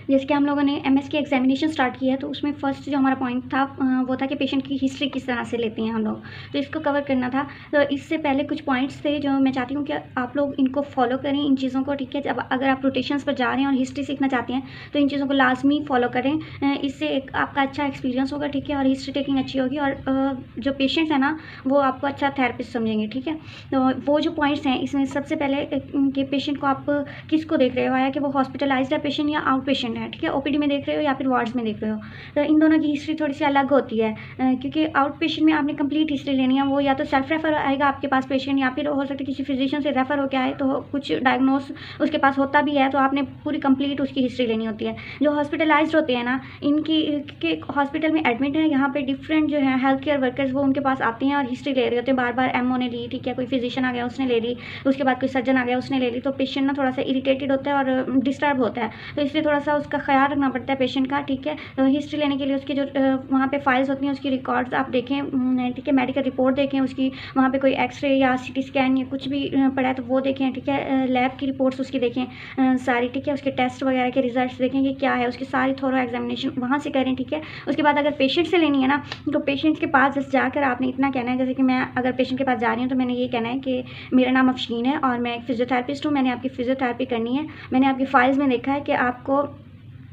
जैसे कि हम लोगों ने एमएस की एग्जामिनेशन स्टार्ट की है, तो उसमें फर्स्ट जो हमारा पॉइंट था वो था कि पेशेंट की हिस्ट्री किस तरह से लेते हैं हम लोग, तो इसको कवर करना था। तो इससे पहले कुछ पॉइंट्स थे जो मैं चाहती हूँ कि आप लोग इनको फॉलो करें, इन चीज़ों को, ठीक है। जब अगर आप रोटेशंस पर जा रहे हैं और हिस्ट्री सीखना चाहते हैं तो इन चीज़ों को लाजमी फॉलो करें। इससे एक आपका अच्छा एक्सपीरियंस होगा, ठीक है, और हिस्ट्री टेकिंग अच्छी होगी, और जो पेशेंट्स हैं ना वो आपको अच्छा थेरेपिस्ट समझेंगे, ठीक है। तो वो जो पॉइंट्स हैं इसमें सबसे पहले कि पेशेंट को आप किसको देख रहे हो, या कि वो हॉस्पिटलाइज्ड है पेशेंट या आउट पेशेंट है, ठीक है, ओपीडी में देख रहे हो या फिर वार्ड्स में देख रहे हो। तो इन दोनों की हिस्ट्री थोड़ी सी अलग होती है, क्योंकि आउट पेशेंट में आपने कंप्लीट हिस्ट्री लेनी है। वो या तो सेल्फ रेफर आएगा आपके पास पेशेंट, या फिर हो सकता है किसी फिजिशियन से रेफर होकर आए, तो कुछ डायग्नोस उसके पास होता भी है, तो आपने पूरी कंप्लीट उसकी हिस्ट्री लेनी होती है। जो हॉस्पिटलाइज्ड होते हैं ना, इनकी के हॉस्पिटल में एडमिट है, यहाँ पे डिफरेंट जो है हेल्थ केयर वर्कर्स वो उनके पास आते हैं और हिस्ट्री ले रहे होते हैं। बार बार एमओ ने ली, ठीक है, कोई फिजिशियन आ गया उसने ले ली, उसके बाद कोई सर्जन आ गया उसने ले ली, तो पेशेंट ना थोड़ा सा इरिटेटेड होता है और डिस्टर्ब होता है, तो इसलिए थोड़ा सा उसका ख्याल रखना पड़ता है पेशेंट का, ठीक है। तो हिस्ट्री लेने के लिए उसकी जो वहाँ पे फाइल्स होती हैं उसकी रिकॉर्ड्स आप देखें, ठीक है, मेडिकल रिपोर्ट देखें उसकी, वहाँ पे कोई एक्सरे या सीटी स्कैन या कुछ भी पड़ा है तो वो देखें, ठीक है। लैब की रिपोर्ट्स उसकी देखें सारी, ठीक है, उसके टेस्ट वगैरह के रिजल्ट्स देखें कि क्या है, उसकी सारी थोड़ा एग्जामिनेशन वहाँ से करें, ठीक है। उसके बाद अगर पेशेंट से लेनी है ना, तो पेशेंट के पास जस्ट जाकर आपने इतना कहना है, जैसे कि मैं अगर पेशेंट के पास जा रही हूँ तो मैंने ये कहना है कि मेरा नाम अफशीन है और मैं एक फिजियोथेरेपिस्ट हूँ, मैंने आपकी फिजियोथेरेपी करनी है। मैंने आपकी फाइल्स में देखा है कि आपको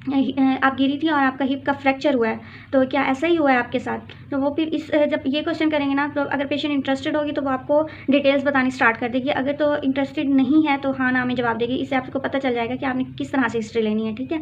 आप गिरी थी और आपका हिप का फ्रैक्चर हुआ है, तो क्या ऐसा ही हुआ है आपके साथ? तो वो फिर इस जब ये क्वेश्चन करेंगे ना, तो अगर पेशेंट इंटरेस्टेड होगी तो वो आपको डिटेल्स बतानी स्टार्ट कर देगी, अगर तो इंटरेस्टेड नहीं है तो हाँ ना में जवाब देगी। इससे आपको पता चल जाएगा कि आपने किस तरह से हिस्ट्री लेनी है, ठीक है।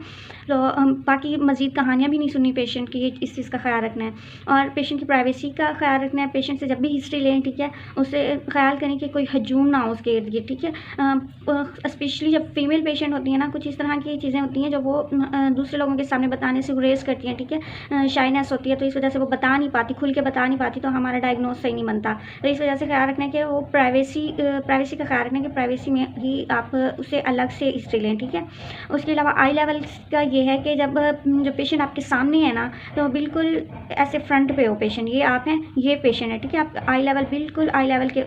तो बाकी मज़ीद कहानियाँ भी नहीं सुननी पेशेंट की, इस चीज़ का ख्याल रखना है, और पेशेंट की प्राइवेसी का ख्याल रखना है। पेशेंट से जब भी हिस्ट्री लें, ठीक है, उससे ख्याल करें कि कोई हजूम ना हो उसके इर्द गिर्द, ठीक है। स्पेशली जब फीमेल पेशेंट होती है ना, कुछ इस तरह की चीज़ें होती हैं जो वो दूसरे लोगों के सामने बताने से गुरेज करती हैं, ठीक है, शाइनेस होती है, तो इस वजह से वो बता नहीं पाती, खुल के बता नहीं पाती, तो हमारा डायग्नोज सही नहीं बनता। तो इस वजह से ख्याल रखना है कि वो प्राइवेसी का ख्याल रखना है कि प्राइवेसी में ही आप उसे अलग से हिस्ट्री लें, ठीक है। उसके अलावा आई लेवल का ये है कि जब जो पेशेंट आपके सामने है ना, तो बिल्कुल ऐसे फ्रंट पे हो पेशेंट, ये आप हैं, ये पेशेंट है, ठीक है। आप आई लेवल बिल्कुल आई लेवल के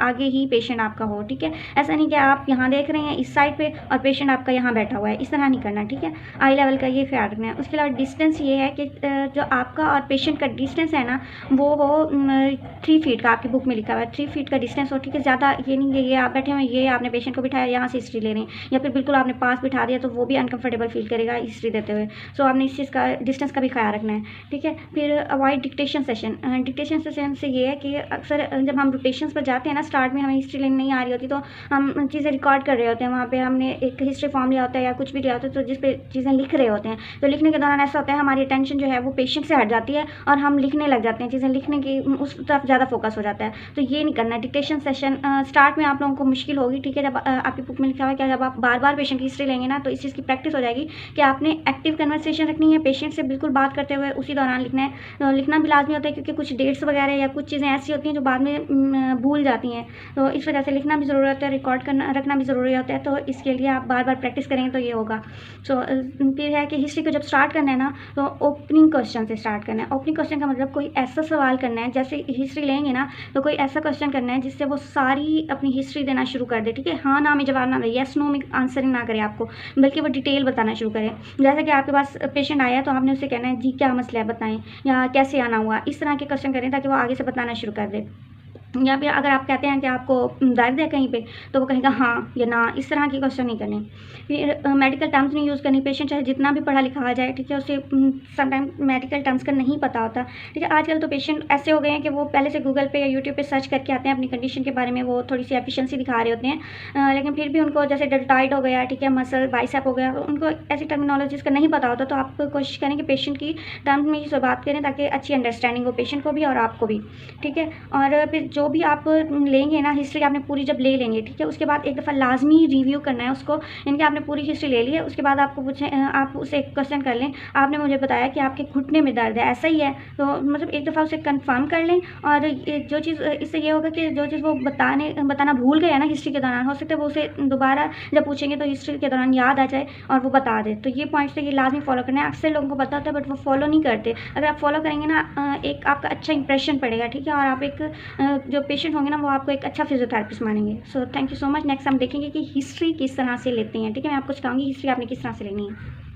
आगे ही पेशेंट आपका हो, ठीक है। ऐसा नहीं कि आप यहाँ देख रहे हैं इस साइड पे और पेशेंट आपका यहाँ बैठा हुआ है, इस तरह नहीं करना, ठीक है। आई लेवल का ये ख्याल रखना है। उसके अलावा डिस्टेंस ये है कि जो आपका और पेशेंट का डिस्टेंस है ना, वो हो 3 फीट का, आपकी बुक में लिखा हुआ है 3 फीट का डिस्टेंस हो, ठीक है। ज़्यादा ये नहीं है ये आप बैठे हुए, ये आपने पेशेंट को बिठाया यहाँ से हिस्ट्री ले रहे हैं, या फिर बिल्कुल आपने पास बिठा दिया तो वो भी अनकंफर्टेबल फील करेगा हिस्ट्री देते हुए। सो आपने इस चीज़ का डिस्टेंस का भी ख्याल रखना है, ठीक है। फिर avoid dictation session. Dictation session से ये है कि अक्सर जब हम रोटेशंस पर जाते हैं ना, स्टार्ट में हमें हिस्ट्री लेनी नहीं आ रही होती, तो हम चीज़ें रिकॉर्ड कर रहे होते हैं, वहाँ पर हमने एक हिस्ट्री फॉर्म लिया होता है या कुछ भी लिया होता है, तो जिस पे चीज़ें लिख रहे होते हैं, तो लिखने के दौरान ऐसा होता है हमारी अटेंशन जो है वो पेशेंट से हट जाती है और हम लिखने लग जाते हैं, चीज़ें लिखने की उस तरफ ज़्यादा फोकस हो जाता है। तो ये नहीं करना। डिक्टेशन सेशन स्टार्ट में आप लोगों को मुश्किल होगी, ठीक है। जब आपकी बुक में लिखा हुआ है कि जब आप बार बार पेशेंट की हिस्ट्री लेंगे ना, तो इस चीज़ की प्रैक्टिस हो जाएगी कि आपने एक्टिव कन्वर्सेशन रखनी है, पेशेंट से बिल्कुल बात करते हुए उसी दौरान लिखना है। तो लिखना भी लाजमी होता है क्योंकि कुछ डेट्स वगैरह या कुछ चीज़ें ऐसी होती हैं जो बाद में भूल जाती हैं, तो इस वजह से लिखना भी ज़रूरी होता है, रिकॉर्ड करना रखना भी ज़रूरी होता है। तो इसके लिए आप बार बार प्रैक्टिस करेंगे तो ये होगा। सो फिर है कि हिस्ट्री को जब स्टार्ट करना है ना, तो ओपनिंग क्वेश्चन से स्टार्ट करना है। ओपनिंग क्वेश्चन का मतलब कोई ऐसा सवाल करना है, जैसे हिस्ट्री लेंगे ना तो कोई ऐसा क्वेश्चन करना है जिससे वो सारी अपनी हिस्ट्री देना शुरू कर दे, ठीक है। हाँ ना में जवाब ना दे, येस नो में आंसरिंग ना करे आपको, बल्कि वो डिटेल बताना शुरू करें। जैसे कि आपके पास पेशेंट आया है तो आपने उससे कहना है जी क्या मसला है बताएं, या कैसे आना हुआ, इस तरह के क्वेश्चन करें ताकि वो आगे से बताना शुरू कर दे। या फिर अगर आप कहते हैं कि आपको दर्द है कहीं पे, तो वो कहेगा हाँ या ना, इस तरह के क्वेश्चन नहीं करने। फिर मेडिकल टर्म्स नहीं यूज़ करनी। पेशेंट चाहे जितना भी पढ़ा लिखा आ जाए, ठीक है, उसे समटाइम मेडिकल टर्म्स का नहीं पता होता, ठीक है। आजकल तो पेशेंट ऐसे हो गए हैं कि वो पहले से गूगल पे या यूट्यूब पे सर्च करके आते हैं अपनी कंडीशन के बारे में, वो थोड़ी सी एफिशिएंसी दिखा रहे होते हैं, लेकिन फिर भी उनको जैसे डेल्टॉइड हो गया, ठीक है, मसल बाइसेप हो गया, उनको ऐसी टर्मिनोलॉजीज़ का नहीं पता होता। तो आप कोशिश करें कि पेशेंट की टर्म्स में ही बात करें ताकि अच्छी अंडरस्टैंडिंग हो पेशेंट को भी और आपको भी, ठीक है। और फिर जो भी आप लेंगे ना, हिस्ट्री आपने पूरी जब ले लेंगे, ठीक है, उसके बाद एक दफ़ा लाजमी रिव्यू करना है उसको, यानी कि आपने पूरी हिस्ट्री ले ली है, उसके बाद आपको पूछें, आप उसे एक क्वेश्चन कर लें, आपने मुझे बताया कि आपके घुटने में दर्द है, ऐसा ही है, तो मतलब एक दफ़ा उसे कंफर्म कर लें। और जो चीज़ इससे ये होगा कि जो चीज़ वो बताना भूल गया ना हिस्ट्री के दौरान, हो सकता है वो उसे दोबारा जब पूछेंगे तो हिस्ट्री के दौरान याद आ जाए और वो बता दे। तो ये पॉइंट्स तो ये लाजमी फॉलो करना है। अक्सर लोगों को पता होता है बट वो फॉलो नहीं करते। अगर आप फॉलो करेंगे ना, एक आपका अच्छा इंप्रेशन पड़ेगा, ठीक है, और आप एक जो पेशेंट होंगे ना वो आपको एक अच्छा फिजियोथेरेपिस्ट मानेंगे। So thank you so much. Next हम देखेंगे कि हिस्ट्री किस तरह से लेते हैं, ठीक है। मैं आपको सिखाऊंगी हिस्ट्री आपने किस तरह से लेनी है।